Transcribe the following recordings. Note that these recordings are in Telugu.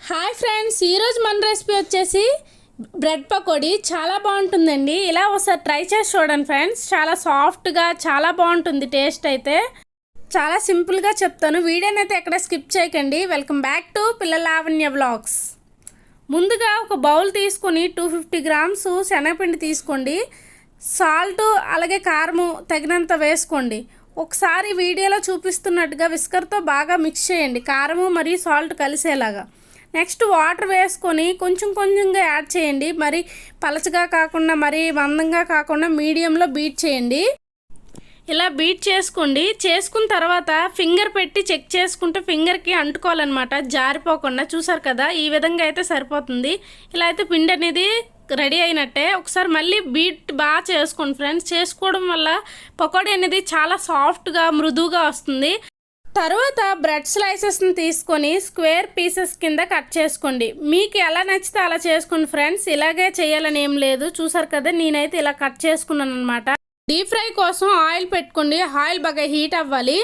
హాయ్ ఫ్రెండ్స్, ఈరోజు మన రెసిపీ వచ్చేసి బ్రెడ్ పకోడీ. చాలా బాగుంటుందండి. ఇలా ఒకసారి ట్రై చేసి చూడండి ఫ్రెండ్స్. చాలా సాఫ్ట్గా చాలా బాగుంటుంది. టేస్ట్ అయితే చాలా సింపుల్గా చెప్తాను. వీడియోని అయితే ఎక్కడ స్కిప్ చేయకండి. వెల్కమ్ బ్యాక్ టు పిల్లల లావణ్య వ్లాగ్స్. ముందుగా ఒక బౌల్ తీసుకొని 250 గ్రామ్స్ శనగపిండి తీసుకోండి. సాల్ట్ అలాగే కారము తగినంత వేసుకోండి. ఒకసారి వీడియోలో చూపిస్తున్నట్టుగా విస్కర్తో బాగా మిక్స్ చేయండి, కారము మరియు సాల్ట్ కలిసేలాగా. నెక్స్ట్ వాటర్ వేసుకొని కొంచెం కొంచెంగా యాడ్ చేయండి. మరి పలచగా కాకుండా మరి మందంగా కాకుండా మీడియంలో బీట్ చేయండి. ఇలా బీట్ చేసుకోండి. చేసుకున్న తర్వాత ఫింగర్ పెట్టి చెక్ చేసుకుంటే ఫింగర్కి అంటుకోవాలన్నమాట, జారిపోకుండా. చూసారు కదా, ఈ విధంగా అయితే సరిపోతుంది. ఇలా అయితే పిండి అనేది రెడీ అయినట్టే. ఒకసారి మళ్ళీ బీట్ బాగా చేసుకోండి ఫ్రెండ్స్. చేసుకోవడం వల్ల పకోడీ అనేది చాలా సాఫ్ట్గా మృదువుగా వస్తుంది. తర్వాత బ్రెడ్ స్లైసెస్ని తీసుకొని స్క్వేర్ పీసెస్ కింద కట్ చేసుకోండి. మీకు ఎలా నచ్చితే అలా చేసుకోండి ఫ్రెండ్స్. ఇలాగే చేయాలని ఏం లేదు. చూసారు కదా, నేనైతే ఇలా కట్ చేసుకున్నాను అనమాట. డీప్ ఫ్రై కోసం ఆయిల్ పెట్టుకోండి. ఆయిల్ బాగా హీట్ అవ్వాలి.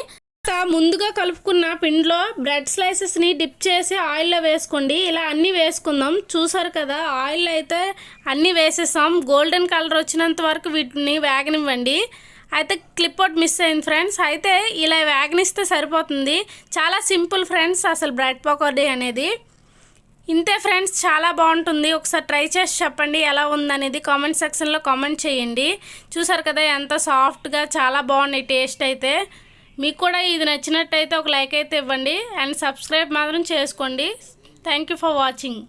ముందుగా కలుపుకున్న పిండిలో బ్రెడ్ స్లైసెస్ని డిప్ చేసి ఆయిల్లో వేసుకోండి. ఇలా అన్నీ వేసుకుందాం. చూసారు కదా, ఆయిల్ అయితే అన్నీ వేసేసాం. గోల్డెన్ కలర్ వచ్చినంత వరకు వీటిని వేగనివ్వండి. అయితే క్లిప్ అవుట్ మిస్ అయింది ఫ్రెండ్స్. అయితే ఇలా వేగనిస్తే సరిపోతుంది. చాలా సింపుల్ ఫ్రెండ్స్ అసలు బ్రెడ్ పకోడీ అనేది. ఇంతే ఫ్రెండ్స్, చాలా బాగుంటుంది. ఒకసారి ట్రై చేసి చెప్పండి ఎలా ఉందనేది కామెంట్ సెక్షన్లో కామెంట్ చేయండి. చూసారు కదా ఎంత సాఫ్ట్గా, చాలా బాగున్నాయి టేస్ట్ అయితే. మీకు కూడా ఇది నచ్చినట్టయితే ఒక లైక్ అయితే ఇవ్వండి అండ్ సబ్స్క్రైబ్ మాత్రం చేసుకోండి. Thank you for watching.